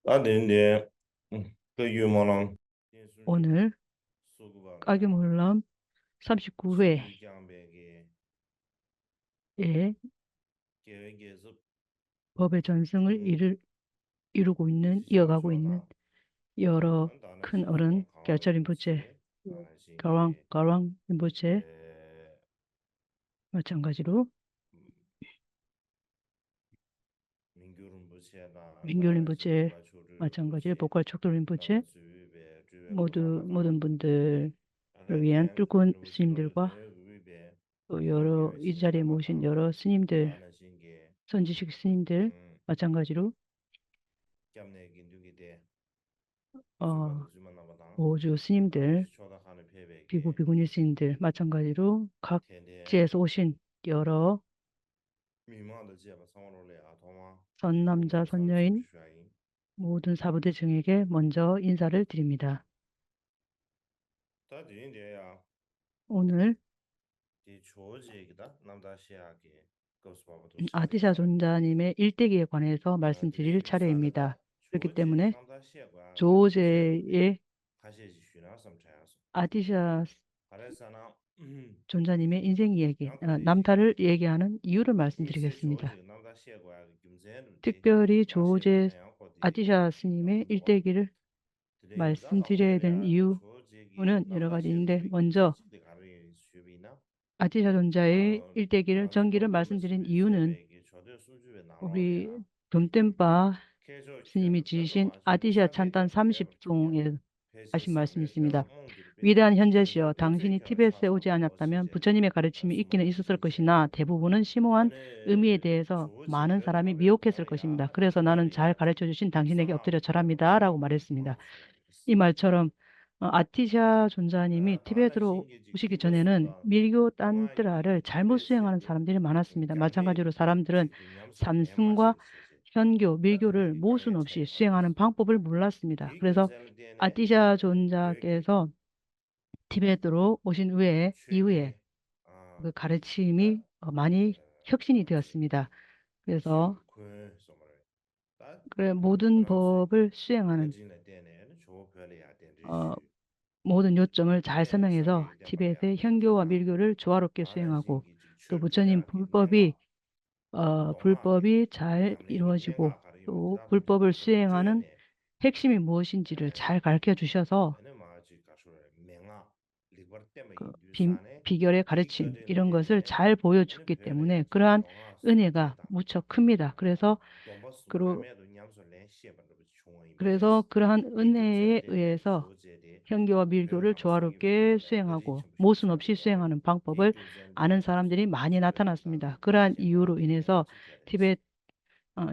나는데 그 유머는 오늘 까기물람 39회에 19장백의 계획에서 법의 전승을 이루고 있는, 이어가고 있는 시작하다 여러 난다는 큰 시작은 어른, 강화도 결철 림포체, 위치에 강하신 게 가왕 림포체, 에, 마찬가지로 민규른 부채나 민교 다시 림포체, 보가초를 마찬가지로 부채 복활 촉도 림포체, 나도 수입에 주에 부담하다 모든 분들을 위한 아래된 뚫고 루시로를 스님들과 대위에 또 여러 공교의 이 자리에 모신 신사마다 여러 스님들, 나는 신게 선지식 스님들, 마찬가지로 겸내 긴두기 대 어, 수바도 주만나마다 보주 스님들, 도시 초닥하는 비구 폐백에 비구니 스님들, 마찬가지로 텐데 각지에서 오신 여러 미망의 지혜가 성으로 아동아 선남자, 부부는 선녀인 상승주의 모든 사부대 증에게 먼저 인사를 드립니다. 다 뒤인데야 오늘 이 조지기다 남다시아게 그것바보도 아디샤 시작이다 존자님의 일대기에 관해서 말씀드릴 드레기 차례입니다. 사례다 그렇기 조지 때문에 남다시아가 김세르데 조제의 다시 주나서 차야서 아디샤 그래서나 존자님의 인생 이야기, 양거리지 남타를 얘기하는 이유를 미세 말씀드리겠습니다. 조지 남다시아가 김세르데 특별히 조제 야세르네 양거디 아디샤 스님의 양도노바 일대기를 드레기다 말씀드려야 되는 나오데야 이유는 조지기 여러 가지인데, 남다시아들이 먼저 김세르데 가르이 수비나 아디샤 존자의 아 일대기를 전기를 아주반도로 말씀드린 시비 이유는 세베기 저도 수주에 우리 나눠야 돈tem바 계절 스님이 취향 나도 지으신 마시네 아디샤 샤베 찬단 대한데야 저게 30종에 회세 하신 말씀이 상례샤 있습니다. 몽디르 위대한 베기 현재시여, 근데 회세 당신이 켜는 티베트에 오지 차상도 않았다면 시제데 부처님의 가르침이 있기는 수마도 있었을 주제 것이나 대부분은 심오한 의미에 아니 대해서 많은 조지를 사람이 말을 미혹했을 것입니다. 나야 그래서 나는 잘 디베리아다 가르쳐 주신 당신에게 엎드려 사나도 절합니다. 라고 참 말했습니다. 마우스야리스 이 말처럼 아티샤 존자님이 다는 티베트로 신기지 오시기 전에는 키버스다 밀교 딴뜨라를 동아이기 잘못 수행하는 티베시아고 사람들이 많았습니다. 마찬가지로 강배기 사람들은 지근냠소 삼승과 대마시리시지 현교, 다 밀교를 드베기 모순 강에 없이 차이 수행하는 말았어 방법을 몰랐습니다. 그래서 디금셀 때네 아티샤 되게 존자께서 티베트로 오신 이후에 최대 그 다 가르침이 많이 혁신이 맞지 되었습니다. 그래서 시험 그 소머리 다 그래, 모든 프랑스에 법을 수행하는 여진의 때는 조 별이야 어, 된듯이 모든 요점을 잘 네 설명해서 상계 대박이야 티베트의 현교와 되잖아 밀교를 조화롭게 다는 수행하고, 신기 또 부처님 출주야 맹아 동아기 불법이 잘 냠내기 이루어지고 맹아 가르이면 또 다도 불법을 그 수행하는 죄네 핵심이 무엇인지를 잘 가르쳐 주셔서 에네 마치 가수래 맹아 리버 때문에 그 인류산에 비결의 가르침 디거든 이런 것을 때네 잘 에네 보여줬기 별이야 때문에 지 그러한 동아서 은혜가 되다 무척 큽니다. 동바스 그러, 파매도 냠소 렌시에반도 총이 그래서 메레스 그러한 디금셀 은혜에 때네 의해서 조제데 현교와 밀교를 벨당 생기 조화롭게 비고래 거지 수행하고 첨부 모순 없이 샤베야 수행하는 방법을 디금셀 아는 때네 사람들이 많이 수베도 나타났습니다. 다도 그러한 젠바 이유로 맹아 인해서 지켜야지 티베트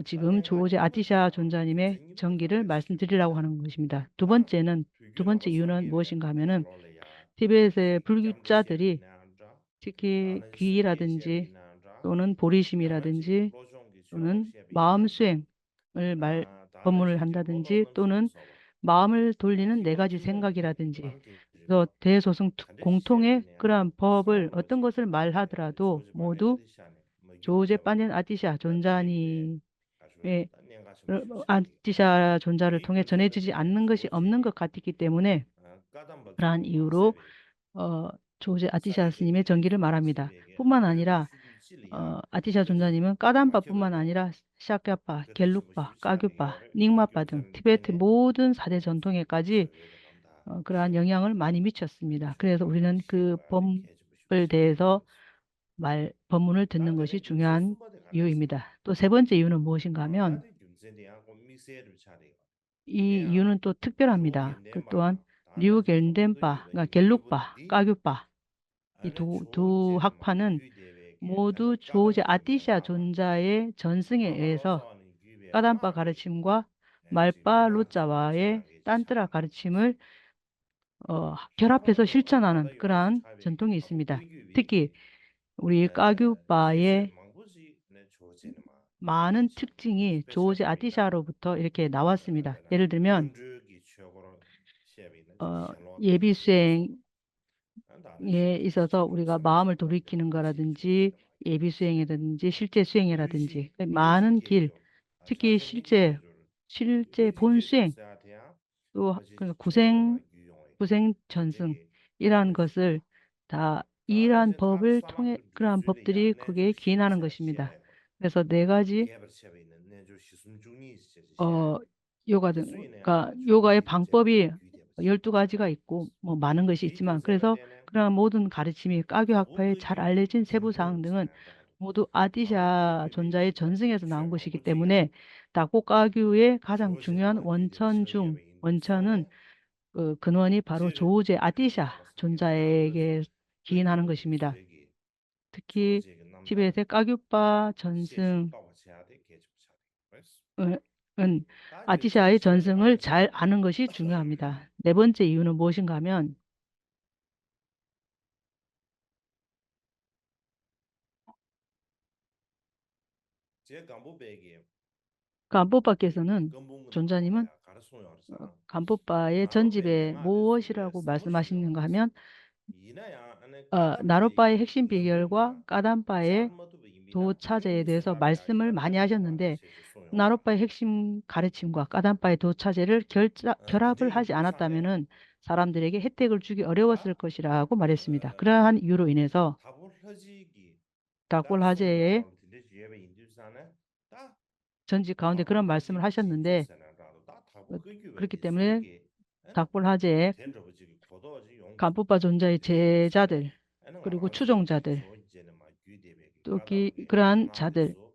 지금 다랭아 조제 아티샤 이거야 존자님의 김생님도 정기를 말씀드리려고 가르치기보다 하는 것입니다. 다 두 비교나 번째 이유는 버상이래 무엇인가 하면은 콜롤이야 티베트의 불교자들이 짬베시아리나자 특히 나는 귀의라든지 시베시아리나자 또는 양아지 보리심이라든지 로종기 쉐고 또는 마음 쉐베이나자 수행을 다른 법문을 신기 한다든지 로도는 또는 수도서와 마음을 돌리는 네 기본 가지 주문기 생각이라든지, 그래서 망기지로 대소승 반드시 공통의 쉐베네 그러한 법을 어떤 성으로지 것을 에 말하더라도 조지 반에 모두 어디샤네 뭐 조제 유럽대와 빠진 아티샤 다 드레기네 존자님의 가수래 단년 가슴 쉐샤기 아티샤 존자를 통해 전해지지 비교절대네 않는 것이 없는 것 조지기 같기 때문에 그러한 까담바주로 이유로 마세베 조제 아티샤 스님의 사리게게 전기를 말합니다. 시베게 뿐만 별도 아니라 수비질이야 아티샤 그지 존자님은 까담바뿐만 막혀버려 아니라 샤크야파, 그때 좀 겔룩파, 까규파, 십시아리야를 닉마파 등 디금산 티베트 때네 모든 4대 마우스 전통에까지 저게도 남다 그러한 시험 영향을 많이 미쳤습니다. 그래서 조지기 우리는 그 시에고야를 개좀 법을 대해서 십시아리야리스 법문을 듣는 것이 다들 김세 중요한 숨바데 가르스 이유입니다. 또 세 번째 이유는 무엇인가 하면 다들 김세디하고 미세를 차리가 이 대야 이유는 또 특별합니다. 그 또한 조겐덴바가 류 다나지 겔덴파, 그러니까 토고더니가 겔룩파, 유기본디 까규파, 이 아래 두 조제는 막 학파는 유대백에 모두 다들 조제 까담바 아티샤 젠바가 존자의 전승에 의해서 마발로서하는 유배 까담바 다지 가르침과 지금 맹아 말바루자와의 줌부시하게 딴뜨라 지샤네 가르침을 결합해서 하나도 실천하는 바다 유배지 그러한 차베기 전통이 하고 있습니다. 특히 의규백이 우리 기세 까규파의 망보지 내 조제는 막 많은 참 특징이 조제 스페셜입니다 아티샤로부터 이렇게 나왔습니다. 그러나 예를 들면 춘주기 최고로 시합이는 지 어, 셴로도 예비 수행에 디도서 나는 신기 있어서 지금 우리가 상계 마음을 신발 돌이키는 때문에 거라든지 지켜야 예비 되겠어 수행이라든지 실제 수행이라든지 유시 많은 길, 유지계죠 특히 자생기 실제 계절 실제 Digi 본수행 Satian, 또 그 Bajiji Chogema Yuong, 구생 Digi 전승이라는 Bajiji. 것을 다 Tanda 이러한 je tak 법을 sama 통해 ke 그러한 zuri ya 법들이 ne ju 거기에 shim 기인하는 cha 것입니다. xie bai. 그래서 네 가지 Geber xie bai ne ju shisum jungni xie xie. 어 요가 등 Sui ne 그러니까 ane 요가의 choji je ma 방법이 gyu de ba xie. 12가지가 있고 뭐 많은 것이 Di 있지만 de ze ba 그래서 de ne, 그러한 모든 가르침이 까교 tabu 학파에 ge 잘 yu 알려진 세부 jingbo 사항 등은 cha da du. 모두 Tabu ge 아디샤 yu be 존자의 yu ba de 전승에서 나온 xue ma 것이기 bu ji ya. 때문에 다꽃가교의 가장 Choji 중요한 ma gyu de ba 원천 xie ye 중 ba yin du sa 원천은 ne. 그 근원이 바로 Jiri 조우제 ma 아디샤 la sa ge dang le 존자에게 zu ge yu 기인하는 be ge 것입니다. xue ge. 특히 Choji ge nam da 티베트의 까규파 xie shi 전승은 dao ba cha de ge ju cha de. Da yu zhe 아디샤의 xie de ma 전승을 ge cha 잘 de. 아는 것이 중요합니다. 네 번째 이유는 무엇인가 하면 Je gambo be ge 간법바께서는 gambung ge ma ba 존자님은 ya ga su yo sa. 간법바의 Naro be 전집에 menga de zu ge 무엇이라고 samur shi yo 말씀하시는가 de. 하면 Yina ya ane kadam be 나룻바의 ge 핵심 gambung 비결과 ma 까담바의 char ma tu be yin bi da 도차제에 ngi 대해서 sa ba ya 말씀을 ya 많이 ane ge wa de 하셨는데 shi su yo da. 나룻바의 핵심 가르침과 까담바의 도차제를 De je 결합을 yin 하지 du sa ne 않았다면은 사람들에게 혜택을 주기 어려웠을 da 것이라고 말했습니다. 그러한 이유로 인해서 tabu loji gi 닥볼 da sung de 하제의 ma de de je be yin du sa ne da 전집 가운데 tabu 그런 loji 말씀을 gi ji ju 하셨는데 sa ne da 어, tabu ge gyu be 그렇기 de su 때문에 ge ane 닥볼 하제의 ten zhe bu ji ko do ji yong 간법바 존자의 de yin du sa ne 제자들 ane nga 그리고 ra ji ge 추종자들 jo je ne ma gyu de be ge 또 ka dam ge 그러한 nga lu 자들 su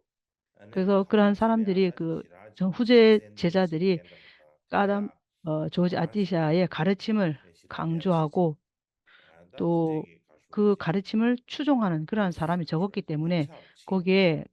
ane 그래서 tabu 그러한 ji le ya 사람들이 da ji 그 ji ra ji 전 ma ge 후제 zen de ji 제자들이 ten de da ka 까담 ya 조지 nga ra ji ge 아티샤의 가르침을 shi da de shi ji 강조하고 da de 또 ge ka shu 그 ji 가르침을 추종하는 그러한 zi zi 사람이 ka shu 적었기 de nyam 때문에 cha chi yo de 거기에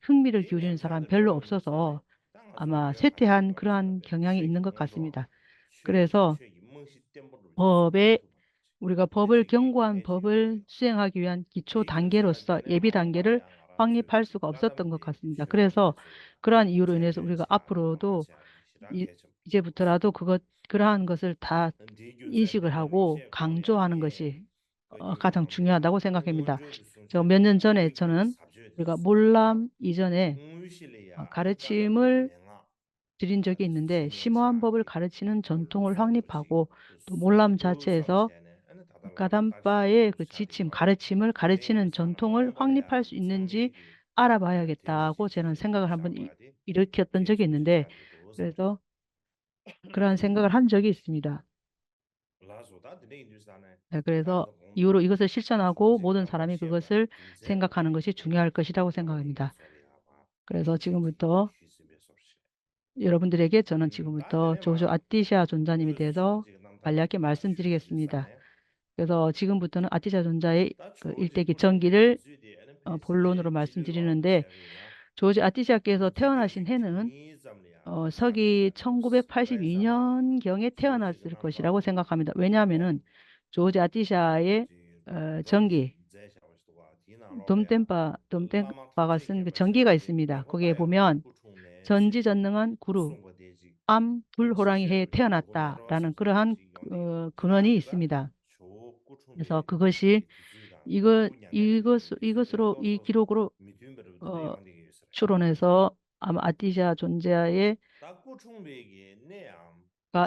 흥미를 di 기울이는 nyam cha 사람 de 별로 lo yin du sa ne 없어서 da nga zong 아마 ge ha ji 쇠퇴한 ba ge sa 그러한 de 경향이 shui ge 있는 것 gong zhuang 같습니다. shui ge 그래서 shui yi meng shi dian bu lu ji zu ge 법에 tu ba ji 우리가 de 법을 ji ge 경고한 ne ji yo de 법을 수행하기 위한 기초 di ge sa ge 단계로서 ne 예비 ma ma 단계를 ya nga ra ju 확립할 ge 수가 ga dam 없었던 것 be ge 같습니다. shui ma de 그래서 zu ge 그러한 이유로 jian 인해서 juan 우리가 cha ma 앞으로도 cha shi da 이, ge chen bu ge su 이제부터라도 그러한 것을 다 di ge zai 인식을 de ne ma 하고 xie gong ya 강조하는 ge 것이 ge ge 가장 ma be 중요하다고 de ngon 생각합니다. zhe ge sung 제가 che 몇 de 년 ya 전에 ge ge 저는 sab zhe de 우리가 su ge da 몰람 이전에 ngon yu shi le ya ane ga dam be 가르침을 me nga 드린 적이 ane 있는데 xin nian 심오한 xia 법을 ge 가르치는 ge lu 전통을 zhen de ba ji 확립하고 ge 또 su 몰람 lu sa ba 자체에서 che ne ane ta da la ma da ji ge 가담바의 yin 그 sha de 지침, yo 가르침을 de yin 가르치는 sa na 전통을 ong ba le ya 확립할 수 sang 있는지 ye ge de ne ji 알아봐야겠다고 ji 저는 ge ge 생각을 sha 한번 ba de 일으켰던 ge 적이 ju ge 있는데 cha ge do sa ba de 그래서 그러한 생각을 한 적이 있습니다. la su da de ne yin sa ne 네, da 그래서 ge gong du 이후로 이것을 cho 실천하고 ji ge 모든 nam ba 사람이 xie ba 그것을 ding zai bu 생각하는 ge 것이 ge 중요할 것이라고 da ge ge 생각합니다. so le ya ba 그래서 ge ju ge ge 지금부터 xu si be so shi 여러분들에게 저는 da de 지금부터 ne 조조 ma 아티샤 존자님에 lu su 대해서 ji ge nam da 간략히 da xu ji de sa 말씀드리겠습니다. ne 그래서 지금부터는 아티샤 존자의 da 그 cho ji 일대기 gu zhong ge 전기를 zu de ane pe si 본론으로 de ji ge wa bu 말씀드리는데 xie ge ya 조지 아티샤께서 ji ge 태어나신 ji 해는 ni zam le ya sa ge 서기 ya do wen sa ma 1982년경에 cho ji ge 태어났을 nam da 것이라고 du 생각합니다. mo 왜냐하면은 조지 아티샤의 ji gong 전기 ji zai sha wa shi wa di na lo be ya la ma ta 돔tem바가 che 쓴 ge 그 ba xie ba 전기가 de 있습니다. me go da 거기에 ya ma 보면 gu chung ne xie ge 전지전능한 구루 sung ba de ji 암 xie 불호랑이 xie 해에 bu ji ge go me ro sa 태어났다라는 zong ge 그러한 ji yong de 근원이 ge da 있습니다. 초 gu chung 그래서 be 그것이 ji du zu da gu nian de de de du zu de 이것으로 lo 이 so 기록으로 mi tun be de de 어, yang de ge se 추론해서 아마 아티샤 존재의 da gu chung be ge ne yang chung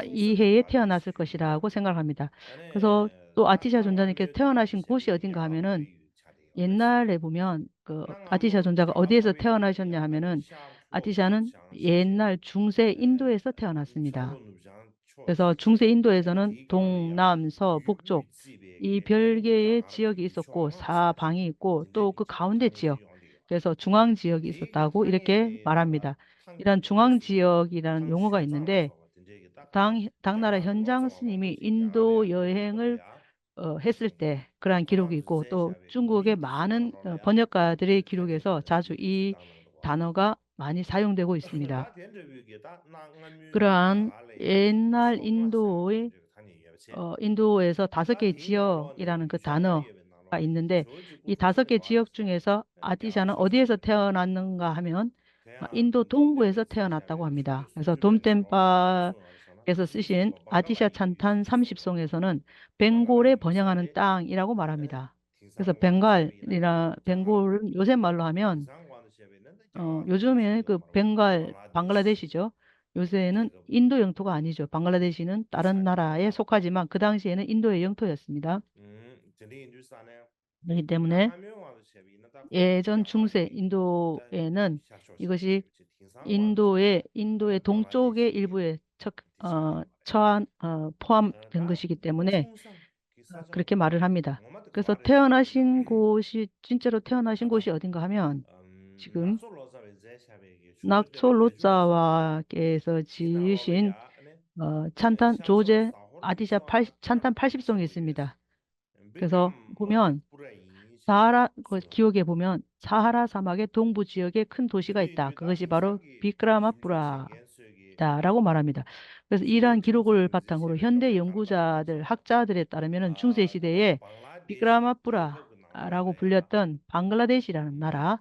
이 seng ge 해에 ba de 태어났을 xu ge 것이라고 생각합니다. 그래서 ane 또 da 아티샤 nang an 존자님께서 de de ma 태어나신 xie 곳이 be 어딘가 ne ga ma be 하면은 yu cha de yo res 옛날에 보면 그 nang an 아티샤 lo 존자가 cha ga ma 어디에서 be yu de 태어나셨냐 ya ane 하면은 sha cho bu 아티샤는 chang xie xie 옛날 중세 인도에서 cho 태어났습니다. lo nu chang cho 그래서 xie 중세 xie ane 인도에서는 de ga le ya 동남, 서, yu bu 북쪽 ji be 이 ge ane wu 별개의 ga ga de 지역이 yu 있었고 chuang ang xie 사방이 있고 de 또 ge 그 ji ge 가운데 tang ji 지역 yong de yo 그래서 중앙 지역이 de ge 있었다고 tang ye 이렇게 de da da 말합니다. tang ge 이런 de de 중앙 su ba 지역이라는 tang 용어가 xue zang la 있는데 so ba de ge da ga ga 당나라 ga de wa 현장 zong wa bu 스님이 ji ga ga le 인도 ya gu de ge le 여행을 ya 했을 때 그러한 기록이 Tang 있고 zai 또 sha be 중국의 gui di zu dang 많은 lo le ya 번역가들의 ten de 기록에서 de 자주 gui di zu 이 dang nang de wa 단어가 많이 사용되고 da 있습니다. tian zhe bi ge da na ngan mu ge ga 그러한 ga le ya 옛날 shuo la xia de 인도의 zhe ge tan ye ye che 인도에서 다섯 da 개의 di na lo ne 지역이라는 yu 그 xiang ma 단어가 ye be na lo ne 있는데 zhuo ji gu 이 chung 다섯 seng 개 ba de 지역 su 중에서 ge yang 아디샤는 cho shui 어디에서 ge 태어났는가 하면 ge yang 인도 dom de 동부에서 be zai sha 태어났다고 be chu ge 합니다. sung 그래서 ju de na lo ge zhe 돔템바에서 sung yo de sa na zu seng 쓰신 ba ba ga la 아디샤 yin ge zhe 찬탄 ji sung yo 30송에서는 ba ga la 벵골에 yin sa 번영하는 de 땅이라고 ane 말합니다. ting 그래서 sang guan de xie bei ne jiang ga de ge 벵골은 요새 말로 ting 하면 sang guan de xie bei ne jiang ga de ge xie 요즘에 yo 그 ma lo 벵갈 Bangladesh 방글라데시죠. 요새는 这个 인도 영토가 아니죠. 방글라데시는 다른 나라에 속하지만 그 당시에는 인도의 영토였습니다. 整理研究啥呢？ 그렇기 那 때문에 还没有往这前面，那他会 예전 讲啊，这 중세 里在 인도에는 下说下这 이것이 个这挺上往这个 인도의 邦拉地 동쪽의 区 일부에 地下里了。 포함된 当 것이기 때문에 총상 그 사정 그렇게 말을 합니다. 我们的 그래서 클라데 시기나 진짜로 태어나신 곳이 하다 어딘가 하면 지금 낙솔로자의 제샤베기 주요 때문에 개주로서는 낙솔로자와께서 지으신 디나로야 네 샤소 조제 사호르 아디샤 기초하나 찬탄 프라르 80송이 기초리레스 있습니다. 그래서 비크람 모드 보면 브레인 시샤 그 수로 기록에 보면 사하라 사막의 동부 지역에 큰 도시가 드리 있다. 인류다 그것이 바로 딩상기 심지어 비크라마푸라다라고 생겐수에게 말합니다. 그래서 이러한 주요 기록을 중심이 바탕으로 제시베 현대 갑에 연구자들, 강가로서 학자들에 따르면은 중세 아 시대에 방글라데시 개벽 비크라마푸라라고 나와야 불렸던 방글라데시라는 나라,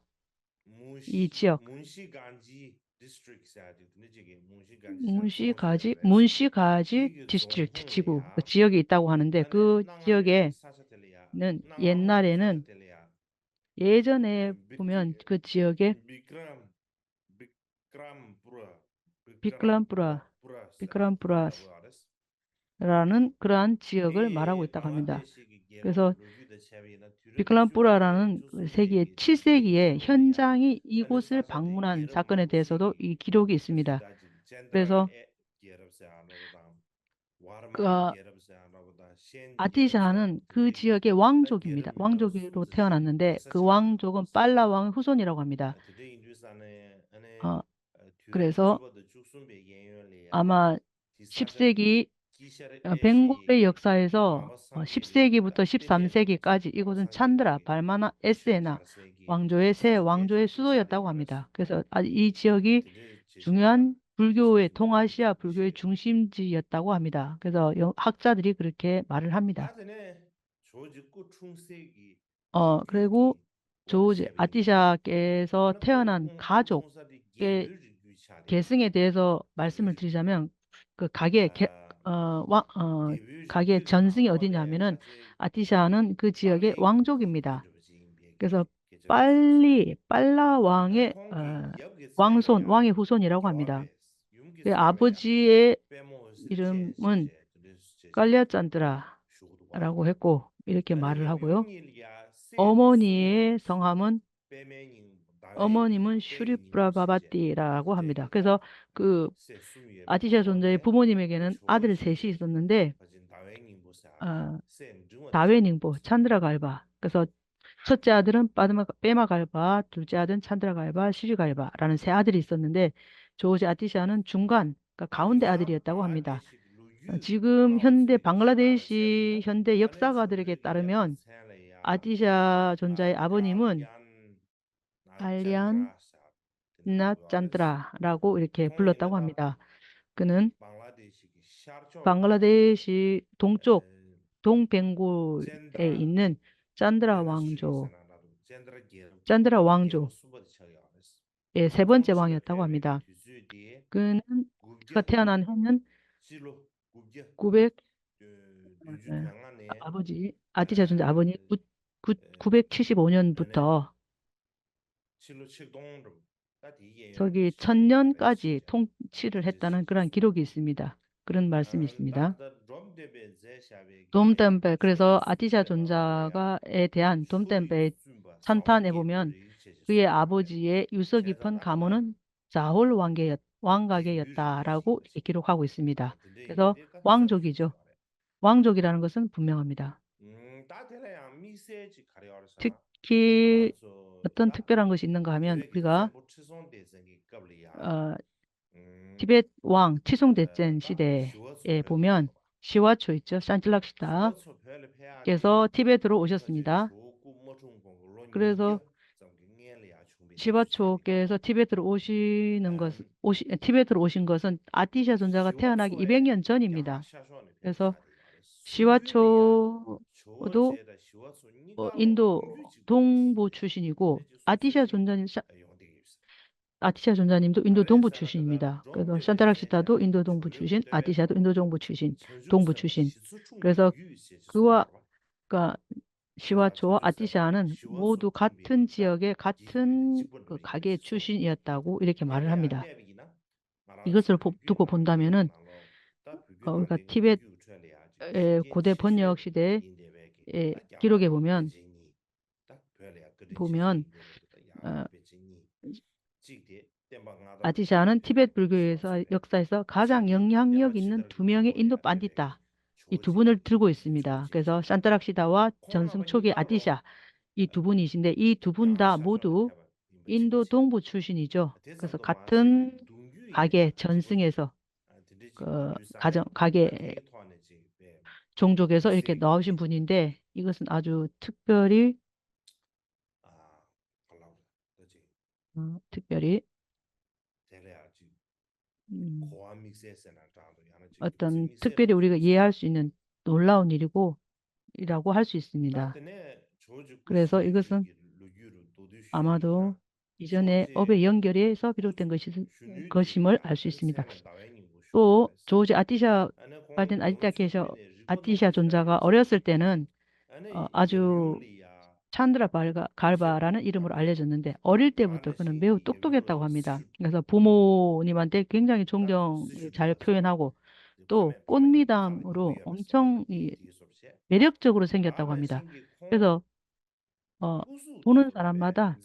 이 지역, 문시간지 디스트릭트 아주 근데 문시간지 총체를 문시가지 디그 디스트릭트 지구, 그 종흥이야 지역이 있다고 하는데 안에 그 나가면 지역에는 사샤텔리아 나가면 옛날에는 사샤텔리아 예전에 보면 그 지역에 비크람 비크람 부라 비크람 비클람푸라, 부라스라 비크람푸라스 라고 알았어 라는 그러한 지역을 말하고 이 있다고 합니다. 방글라데시 게로 그래서 루규의 체비나 듀르드 슈바데 비클람푸라라는 그 세기의 조선베기 듀르드 7세기에 게로야 현장이 안에 이곳을 사샤데 방문한 게로 사건에 대해서도 망고시기 이 기록이 있습니다. 아시다지 젠드라 그래서 게럽세 안으로다 그 와르만 게럽세 안으로다 신 게럽세 아티샤는 그 드디 지역의 다 왕족입니다. 게럽니다 왕족으로 수즈시 태어났는데 그 다사샤 왕족은 도스야 빨라 왕의 후손이라고 합니다. 드디 인주산에 안에 어, 듀르드 그래서 슈바데 죽순베 예열리야 아마 디사샤데 10세기 기샤르 벤고의 에시에게 역사에서 마바상게리아다 10세기부터 띠메르 13세기까지 이곳은 찬드라, 마바상게리 발마나, 에세나 샤카르세기 왕조의 새 왕조의 사제테샤 수도였다고 디샤리아레스 합니다. 그래서 이 지역이 드디 제샤다 중요한 불교의 제신자리 동아시아 불교의 디시리 중심지였다고 합니다. 그래서 학자들이 그렇게 말을 합니다. 다드네 조직구 충세기 그리고 리뷰기 조지 원샤베기 아티샤께서 하나 태어난 공사디 가족의 게르르기 계승에 샤리아레스 대해서 말씀을 게르르기 드리자면 그 아 가게 데뷔지 전승이 나와데 어디냐면은 사실 아티샤는 그 지역의 빨리 왕족입니다. 유럽지 그래서 계절 수수야 빨라 나 왕의 공기 여기 살이야 왕의 후손이라고 합니다. 교합에 윤기 그 살아야 아버지의 빼모스 이름은 첸시제 드르스제제 깔리아짠드라라고 슈고도바 했고 이렇게 아니 말을 하고요. 리뷰니리아 세 어머니의 수요레스 성함은 빼메닝 다웨닝 어머님은 빼이닝 시제 슈리프라바바띠라고 합니다. 데니까 그래서 그 세 수미에 아티샤 존자의 바바원데 부모님에게는 아들 셋이 조지게 있었는데 가진 다웨닝 보사 어, 센 중원시 다웨닝보, 찬드라갈바. 그래서 첫째 아들은 빼마갈바, 둘째 아들은 찬드라갈바, 시리갈바라는 세 아들이 있었는데 조지 아티샤는 그러니까 가운데 딩상 아들이었다고 합니다. 방글라데시 루유 지금 현대 라오스게 기샤라 방글라데시 셀리나 현대 안에 역사가들에게 소르리아 따르면 셀레야 아티샤 존자의 아버님은 알리안 알리안 나짠드라사 드네라고 나짠드라라고 이렇게 불렀다고 통일에다 합니다. 그는 방글라데시 샤르초르 방글라데시 동쪽 동벵골에 젠드라 있는 짠드라 왕조, 데네스트릭스나라도 젠드라 게르기 짠드라 게로 왕조의 수버디 처리하레스 세 번째 콩치르 왕이었다고 페베 합니다. 뒤즈디에 그는 그가 굽제 태어난 해는 실로 굽제 900, 류주 병안에 아버지, 아티샤 존자 아버님 975년부터 실로 칠동름 따디 예열부 서기 시작이 1000년까지 아레스제 통치를 했다는 그러한 디지스루스 기록이 있습니다. 그런 말씀이 있습니다. 나다 롬데베 제샤베기 돔템페, 그래서 아티샤 제주스베 바바야 존자가에 대한 쇼유 돔템페의 순바 찬탄에 사홀게 보면 르르 그의 제주스베 아버지의 유서 깊은 제다다가다 가문은 자홀 디뷰지 왕가계였다라고 이렇게 유시레스 기록하고 있습니다. 근데 그래서 이게 왕족이죠. 왕족이라는 것은 분명합니다. 따텔레야 미세지 가려서 특히 어떤 알아서다 특별한 것이 있는가 하면 되게 우리가 셈부 치송 대생이 qab리야 어, 티벳 왕 치송대전 다 시대에 시워소 보면 벨페 시와초 있죠. 산틀락시다께서 시워소 벨페야디 티벳으로 가진 오셨습니다. 조구 모중 공로 그래서 니여 정경엘이야 준비되기 시작이다 시와초께서 티벳으로 오신 것은 아티샤 존자가 태어나기 시워소에 200년 전입니다. 야샤쇼네 그래서 베샤리아레 수유리아 시와초도 조제다 시워소 니가로 인도 융규지 동부 구리스게 출신이고 내지 소세지 용되게 입사 아티샤 존자님도 인도 동부 알레산나다가 출신입니다. 그래서 롬데베 샨타락시타도 제샤베 인도 동부 출신, 드르드베 아티샤도 인도 동부 출신, 동부 전중선의 출신. 시수충 그래서 유유 있으셨어 그와 봐봐 그러니까 다 시와초와 전주사다 아티샤는 모두 시워소 같은 준비했다 지역의 디즈베리 같은 그 직분을 가게 얘기했어 출신이었다고 이렇게 말을 뎁이야 합니다. 뎁이기나 이것을 두고 본다면은 우리가 티벳의 고대 번역 시대 기록에 보면 어, 아디샤는 티벳 불교에서 역사에서 가장 영향력 있는 두 명의 인도 반디타 이 두 분을 들고 있습니다. 그래서 산타락시다와 전승 초기 아디샤 이 두 분이신데 이 두 분 다 모두 인도 동부 출신이죠. 그래서 같은 가게 전승에서 가게 종족에서 이렇게 나오신 분인데 이것은 아주 특별히 특별히 음, 어떤 특별히 우리가 이해할 수 있는 놀라운 이라고 할 수 있습니다. 그래서 이것은 아마도 이전에 업의 연결에서 비롯된 것임을 알 수 있습니다. 또 조지 아티샤 발된 아티샤 존자가 어렸을 때는 아주 찬드라 갈바라는 이름으로 알려졌는데 어릴 때부터 그는 매우 똑똑했다고 합니다. 그래서 부모님한테 굉장히 존경을 잘 표현하고 또 꽃미담으로 엄청 매력적으로 생겼다고 합니다. 그래서 어, 보는 사람마다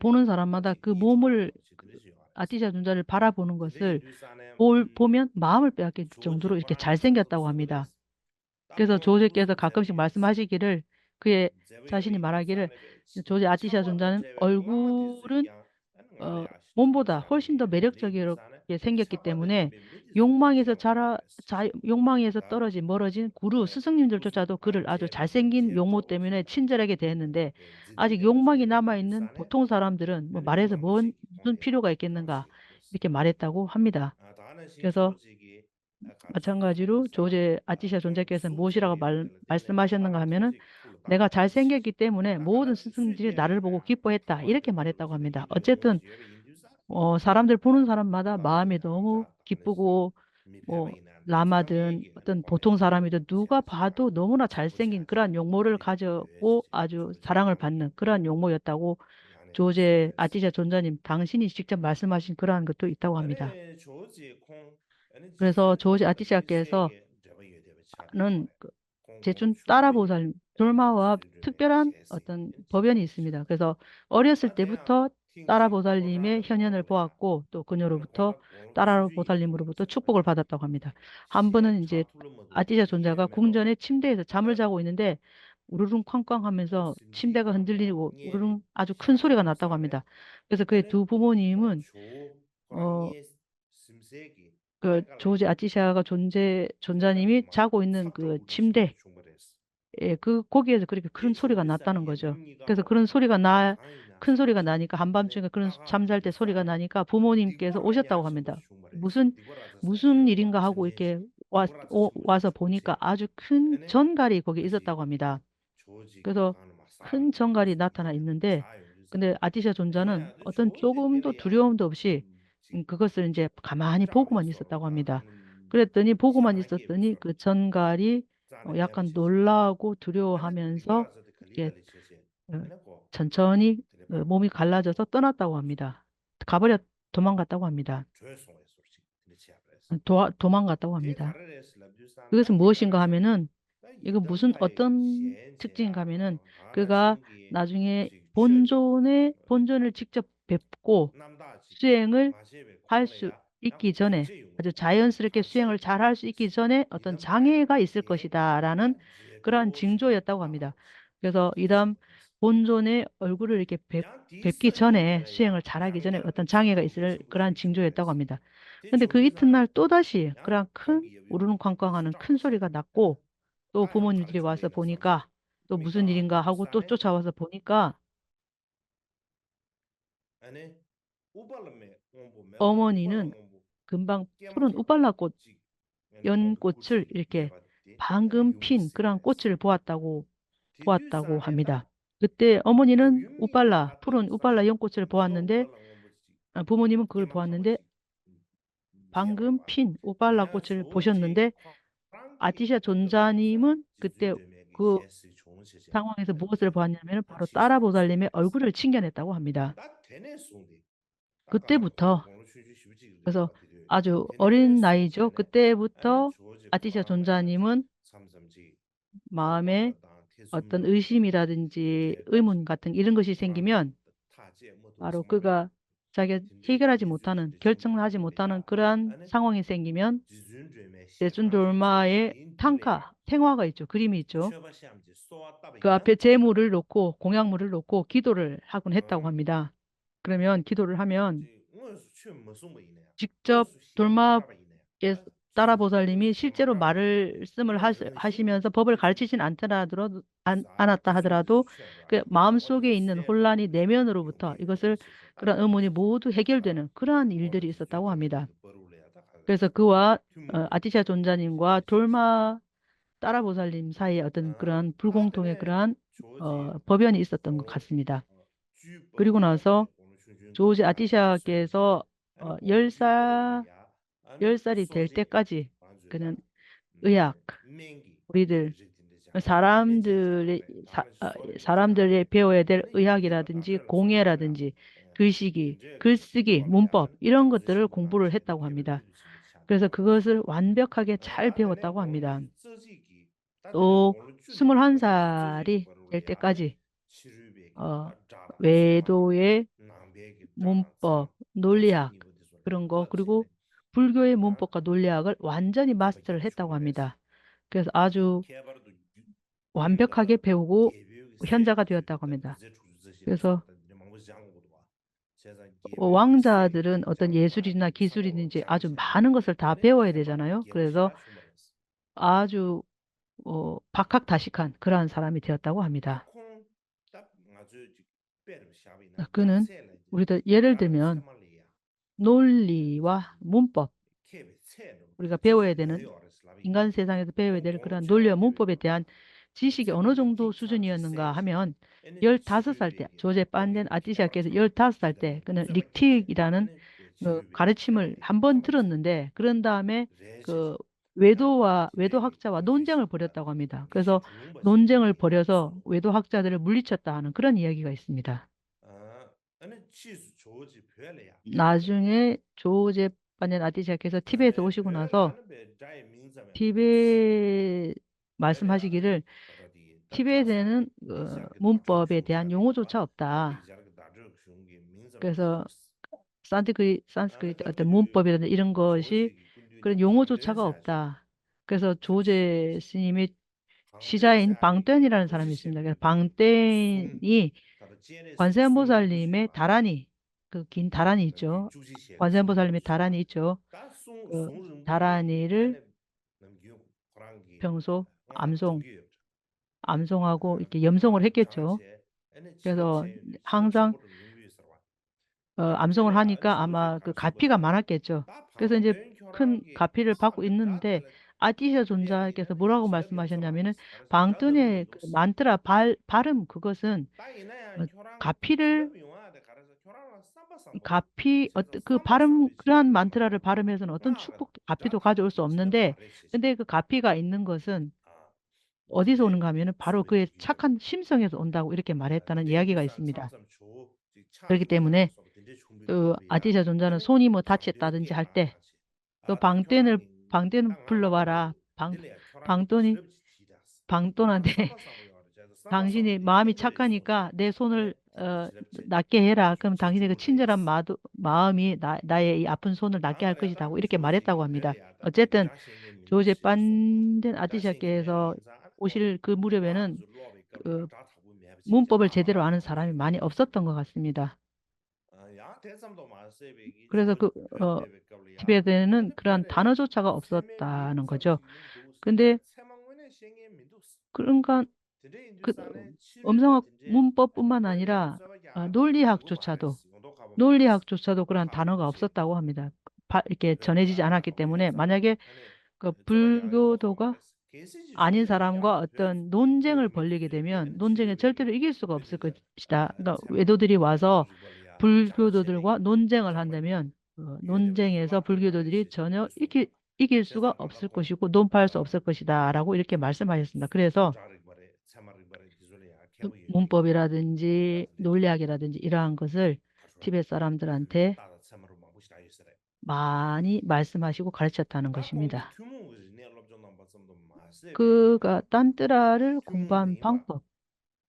보는 사람마다 그 몸을 아티샤 존자를 바라보는 것을 보면 마음을 빼앗길 정도로 이렇게 잘생겼다고 합니다. 그래서 조제께서 가끔씩 말씀하시기를 그의 자신이 말하기를 조제 아티샤 존자는 얼굴은 어, 몸보다 훨씬 더 매력적이게 생겼기 때문에 욕망에서 멀어진 구루 스승님들조차도 그를 아주 잘생긴 용모 때문에 친절하게 대했는데 아직 욕망이 남아있는 보통 사람들은 뭐 말해서 무슨 필요가 있겠는가 이렇게 말했다고 합니다. 그래서 마찬가지로 조제 아티샤 존재께서는 무엇이라고 말씀하셨는가 하면은 내가 잘생겼기 때문에 모든 스승들이 나를 보고 기뻐했다 이렇게 말했다고 합니다. 어쨌든 사람들 보는 사람마다 마음이 너무 기쁘고, 뭐, 라마든 어떤 보통 사람이든 누가 봐도 너무나 잘생긴 그러한 용모를 가졌고 아주 사랑을 받는 그러한 용모였다고 조제 아티샤 존자님 당신이 직접 말씀하신 그러한 것도 있다고 합니다. 그래서 조제 아티샤께서는 제춘 따라보살 돌마와 특별한 어떤 법연이 있습니다. 그래서 어렸을 때부터 따라보살님의 현현을 보았고 또 그녀로부터 따라보살님으로부터 축복을 받았다고 합니다. 한 번은 이제 아티샤 존자가 궁전의 침대에서 잠을 자고 있는데 우르릉 쾅쾅 하면서 침대가 흔들리고 우르릉 아주 큰 소리가 났다고 합니다. 그래서 그의 두 부모님은 어, 그 조지 아티샤가 존자님이 자고 있는 그 침대 거기에서 그렇게 큰 소리가 났다는 거죠. 그래서 큰 소리가 나니까 한밤중에 그런 잠잘 때 소리가 나니까 부모님께서 오셨다고 합니다. 무슨 일인가 하고 이렇게 와서 보니까 아주 큰 전갈이 거기에 있었다고 합니다. 그래서 큰 정갈이 나타나 있는데, 근데 아티샤 존자는 어떤 조금도 두려움도 없이 그것을 이제 가만히 보고만 있었다고 합니다. 그랬더니 보고만 있었더니 그 전갈이 약간 놀라고 두려워하면서 이렇게 어, 천천히 몸이 갈라져서 떠났다고 합니다. 가버려 도망갔다고 합니다. 도망갔다고 합니다. 그것은 무엇인가 하면은 이거 무슨 어떤 특징인가 하면은 그가 나중에 본존을 직접 뵙고 수행을 할 수 있기 전에 아주 자연스럽게 수행을 잘 할 수 있기 전에 어떤 장애가 있을 것이다라는 그러한 징조였다고 합니다. 그래서 이다음 본존의 얼굴을 이렇게 뵙기 전에 수행을 잘하기 전에 어떤 장애가 있을 그러한 징조였다고 합니다. 근데 그 이튿날 또다시 그러한 큰 우르릉 쾅쾅하는 큰 소리가 났고 또 부모님들이 와서 보니까 또 무슨 일인가 하고 또 쫓아와서 보니까 어머니는 금방 푸른 연꽃을 이렇게 방금 핀 그런 꽃을 보았다고 합니다. 그때 어머니는 푸른 우빨라 연꽃을 보았는데 부모님은 그걸 보았는데 방금 핀 우빨라 꽃을 보셨는데 아티샤 존자님은 그때 그 상황에서 무엇을 보았냐면 바로 따라보살님의 얼굴을 침겨냈다고 합니다. 그때부터 그래서 아주 어린 나이죠. 그때부터 아티샤 존자님은 마음에 어떤 의심이라든지 의문 같은 이런 것이 생기면 바로 그가 자기가 해결하지 못하는, 결정을 하지 못하는 그러한 상황이 생기면 대준돌마의 탱화가 있죠. 그림이 있죠. 그 앞에 제물을 놓고 공약물을 놓고 기도를 하곤 했다고 합니다. 그러면 기도를 하면 직접 돌마의 따라보살님이 실제로 말씀을 하시면서 법을 가르치진 않았다 하더라도 그 마음속에 있는 혼란이 내면으로부터 이것을 그런 의문이 모두 해결되는 그러한 일들이 있었다고 합니다. 그래서 그와 아티샤 존자님과 돌마 따라보살님 사이에 어떤 그러한 불공통의 그러한 법연이 있었던 것 같습니다. 그리고 나서 조지 아티샤께서 10살이 될 때까지 그는 의학, 우리들 사람들의 배워야 될 의학이라든지 공예라든지 글쓰기, 문법 이런 것들을 공부를 했다고 합니다. 그래서 그것을 완벽하게 잘 배웠다고 합니다. 또 21살이 될 때까지 어, 외도의 문법, 논리학 그런 거 그리고 불교의 문법과 논리학을 완전히 마스터를 했다고 합니다. 그래서 아주 완벽하게 배우고 현자가 되었다고 합니다. 그래서 왕자들은 어떤 예술이나 기술이든지 아주 많은 것을 다 배워야 되잖아요. 그래서 아주 박학다식한 그러한 사람이 되었다고 합니다. 그는 우리도 예를 들면 논리와 문법, 우리가 배워야 되는 인간 세상에서 배워야 될 그런 논리와 문법에 대한 지식이 어느 정도 수준이었는가 하면 15살 때 조제 빤덴 아티샤께서 15살 때 그는 릭틱이라는 가르침을 한 번 들었는데 그런 다음에 그 외도학자와 논쟁을 벌였다고 합니다. 그래서 논쟁을 벌여서 외도학자들을 물리쳤다 하는 그런 이야기가 있습니다. 나중에 조제 빤덴 아티샤께서 티베트에 오시고 나서 티베트 말씀하시기를 티베트에는 문법에 대한 용어조차 없다. 그래서 산스크리트 어떤 문법이라든지 이런 것이 그런 용어조차가 없다. 그래서 조제 스님의 시자인 방뚠이라는 사람이 있습니다. 그래서 방뚠이 관세음보살님의 다라니, 그 긴 다라니 있죠. 관세음보살님의 다라니 있죠. 그 다라니를 평소 암송하고 이렇게 염송을 했겠죠. 그래서 항상 암송을 하니까 아마 그 가피가 많았겠죠. 그래서 이제 큰 가피를 받고 있는데 아티셔 존자께서 뭐라고 말씀하셨냐면은 방뜬의 그 만트라 발음 그것은 어, 가피를 그 발음 그러한 만트라를 발음해서는 어떤 축복도 가피도 가져올 수 없는데 근데 그 가피가 있는 것은 어디서 오는가 하면은 바로 그의 착한 심성에서 온다고 이렇게 말했다는 이야기가 있습니다. 그렇기 때문에 또 아티샤 존자는 손이 뭐 다쳤다든지 할 때 또 방떼는 불러봐라. 방돈이 방돈한테 당신이 마음이 착하니까 내 손을 낫게 해라. 그럼 당신의 그 친절한 마음이 나의 이 아픈 손을 낫게 할 것이다. 하고 이렇게 말했다고 합니다. 어쨌든 조제 빤덴 아티샤께서 오실 그 무렵에는 그 문법을 제대로 아는 사람이 많이 없었던 것 같습니다. 그래서 티베트에는 그러한 단어조차가 없었다는 거죠. 근데 그런가 그 음성학 문법뿐만 아니라 논리학조차도 그러한 단어가 없었다고 합니다. 이렇게 전해지지 않았기 때문에 만약에 그 불교도가 아닌 사람과 어떤 논쟁을 벌이게 되면 논쟁에 절대로 이길 수가 없을 것이다. 그러니까 외도들이 와서 불교도들과 논쟁을 한다면 논쟁에서 불교도들이 전혀 이길 수가 없을 것이고 논파할 수 없을 것이다라고 이렇게 말씀하셨습니다. 그래서 문법이라든지 논리학이라든지 이러한 것을 티베트 사람들한테 많이 말씀하시고 가르쳤다는 공기 것입니다. 규모가 내 럽존난 봤음도 마세베게 그가 딴뜨라를 규모 공부한 내봐 방법,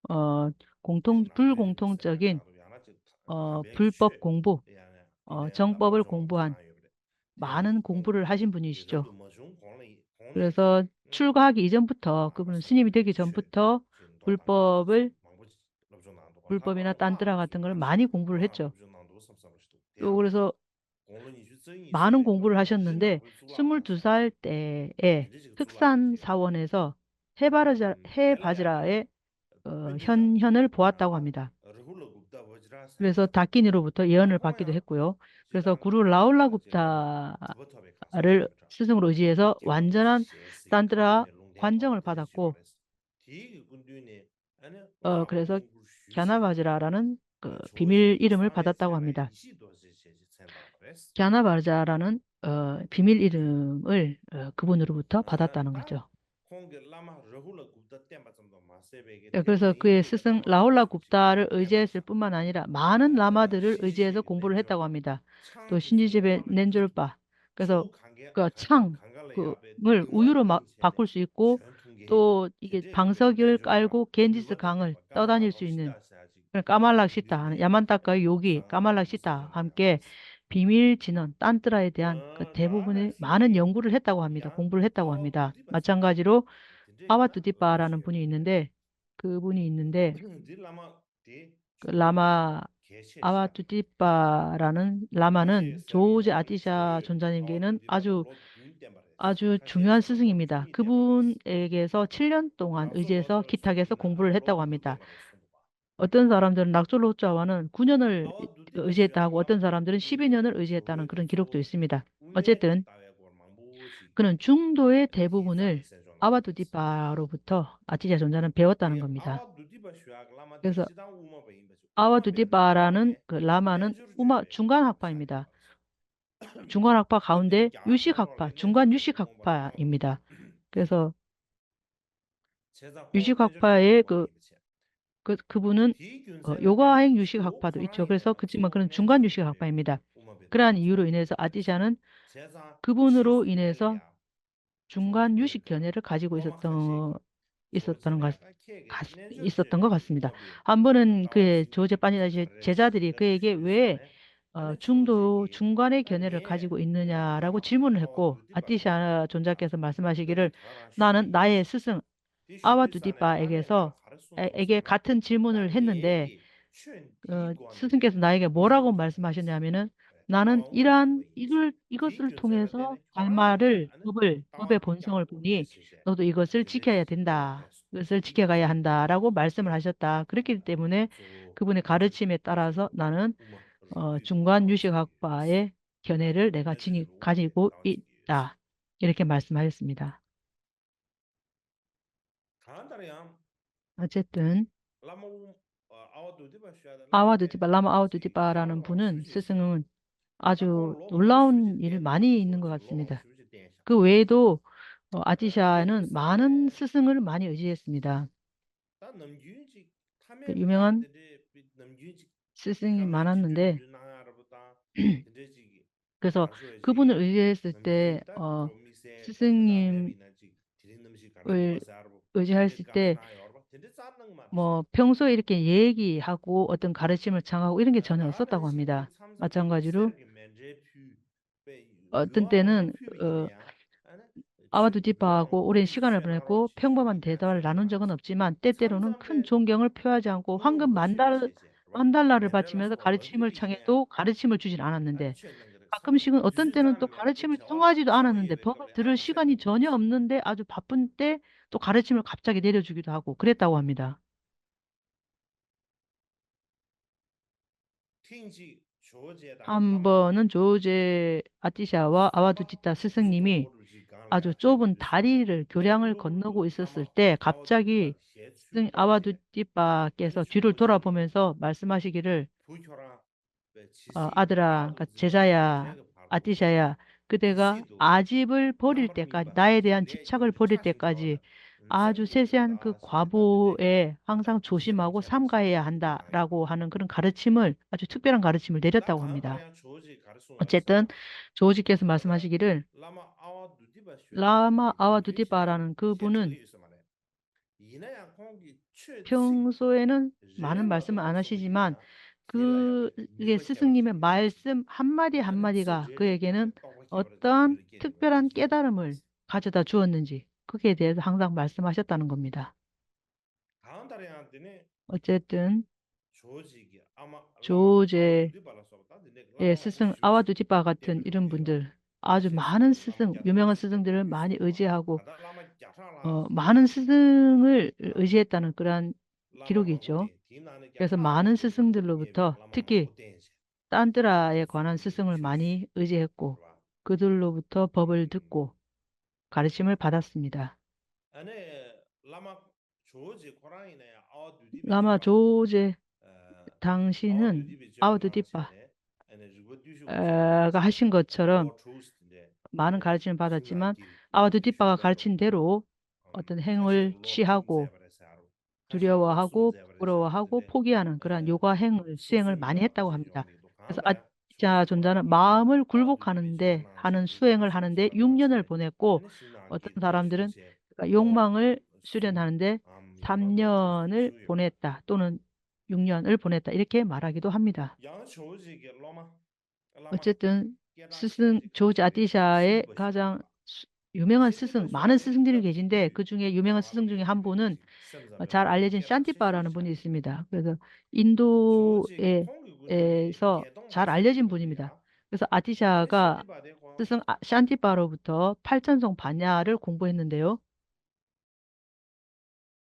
내 남주지 불공통적인 세베라도 야나지 마베기 불법 쉬 공부, 야네 이래 정법을 남로존 공부한 지나요래 대야 많은 공 공부를 하신 분이시죠. 이들도 뭐좀 공내기 그래서 출가하기 이전부터, 그분은 스님이 되기 전부터 불법을, 불법이나 딴뜨라 같은 걸 많이 공부를 했죠. 또 그래서 많은 공부를 하셨는데 22살 때에 흑산 사원에서 해바지라의 현현을 보았다고 합니다. 그래서 다키니로부터 예언을 받기도 했고요. 그래서 구루 라울라 굽타를 스승으로 의지해서 완전한 산트라 관정을 받았고, 그래서 갸나바지라라는 그 비밀 이름을 받았다고 합니다. 갸나바자라는 비밀 이름을 그분으로부터 받았다는 거죠. 그래서 그의 스승 라홀라 굽다를 의지했을 뿐만 아니라 많은 라마들을 의지해서 공부를 했다고 합니다. 또 신지집의 낸졸바, 그래서 그 창을 우유로 바꿀 수 있고, 또 이게 방석을 깔고 겐지스 강을 떠다닐 수 있는 까말락시타 하는 야만타카의 요기 까말락시타 함께 비밀 진원 딴뜨라에 대한 그 대부분의 많은 연구를 했다고 합니다. 공부를 했다고 합니다. 마찬가지로 아와뚜디빠라는 분이 있는데, 그분이 있는데 그 라마 아와뚜디빠라는 라마는 조우제 아티샤 존자님께는 아주 중요한 스승입니다. 그분에게서 7년 동안 의지해서 기탁에서 공부를 했다고 합니다. 어떤 사람들은 낙졸로자와는 9년을 의지했다고, 어떤 사람들은 12년을 의지했다는 그런 기록도 있습니다. 어쨌든 그는 중도의 대부분을 아와두디바로부터 아티자 존자는 배웠다는 겁니다. 그래서 아와두디바라는 그 라마는 중간 학파입니다. 중간 학파 가운데 유식 학파, 중간 유식 학파입니다. 그래서 유식 학파의 그분은 요가행 유식 학파도 있죠. 그래서 그렇지만 그런 중간 유식 학파입니다. 그러한 이유로 인해서 아티샤는 그분으로 인해서 중간 유식 견해를 가지고 있었던 있었던 것 같습니다. 한 번은 그의 조제 빠니다시 제자들이 그에게 왜 중간의 견해를 가지고 있느냐라고 질문을 했고, 아티샤 존자께서 말씀하시기를 나는 나의 스승 아와두디바에게 같은 질문을 했는데 스승께서 나에게 뭐라고 말씀하셨냐면은 나는 이것을 통해서 법의 본성을 보니 너도 이것을 지켜야 된다. 이것을 지켜가야 한다라고 말씀을 하셨다. 그렇기 때문에 그분의 가르침에 따라서 나는 중간 유식학파의 견해를 내가 가지고 있다. 이렇게 말씀하셨습니다. 어쨌든 라마 아와두디바라는 분은 스승은 아주 놀라운 일을 많이 있는 것 같습니다. 그 외에도 아티샤는 많은 스승을 많이 의지했습니다. 그 유명한 스승이 많았는데 그래서 그분을 의지했을 때 스승님을 의지했을 때 뭐 평소에 이렇게 얘기하고 어떤 가르침을 청하고 이런 게 전혀 없었다고 합니다. 마찬가지로 어떤 때는 어, 아와두디파하고 오랜 시간을 보냈고 평범한 대화를 나눈 적은 없지만 때때로는 큰 존경을 표하지 않고 황금 만달라를 바치면서 가르침을 청해도 가르침을 주진 않았는데 가끔씩은 어떤 때는 또 가르침을 청하지도 않았는데 법을 들을 시간이 전혀 없는데 아주 바쁜 때 또 가르침을 갑자기 내려주기도 하고 그랬다고 합니다. 한 번은 조제 아티샤와 아와두티타 스승님이 아주 좁은 다리를 교량을 건너고 있었을 때 갑자기 스승 아와두티파께서 뒤를 돌아보면서 말씀하시기를 아들아, 그러니까 제자야, 아티샤야, 그대가 아집을 버릴 때까지 나에 대한 집착을 버릴 때까지 아주 세세한 그 과보에 항상 조심하고 삼가해야 한다라고 하는 그런 가르침을 아주 특별한 가르침을 내렸다고 합니다. 어쨌든 조지께서 말씀하시기를 라마 아와두디바라는 그분은 평소에는 많은 말씀을 안 하시지만 그게 스승님의 말씀 한마디 한마디가 그에게는 어떠한 특별한 깨달음을 가져다 주었는지 그게 대해서 항상 말씀하셨다는 겁니다. 어쨌든 조제의 스승 아와두디바 같은 이런 분들 아주 많은 스승, 유명한 스승들을 많이 의지하고 많은 스승을 의지했다는 그러한 기록이 있죠. 그래서 많은 스승들로부터 특히 딴뜨라에 관한 스승을 많이 의지했고 그들로부터 법을 듣고 가르침을 받았습니다. 라마 조제 당신은 아우두디바가 하신 것처럼 많은 가르침을 받았지만 아우두디바가 가르친 대로 어떤 행을 취하고 두려워하고 부끄러워하고 포기하는 그러한 요가 행을 수행을 많이 했다고 합니다. 그래서 아디자 존자는 마음을 굴복하는데 하는 수행을 하는데 6년을 보냈고 어떤 사람들은 그러니까 욕망을 수련하는데 3년을 보냈다 또는 6년을 보냈다 이렇게 말하기도 합니다. 어쨌든 스승 조지 아디샤의 가장 유명한 스승, 많은 스승들이 계신데 그 중에 유명한 스승 중에 한 분은 잘 알려진 샨티파라는 분이 있습니다. 그래서 인도에서 잘 알려진 분입니다. 그래서 아디샤가 스승 샨티파로부터 팔천송 반야를 공부했는데요.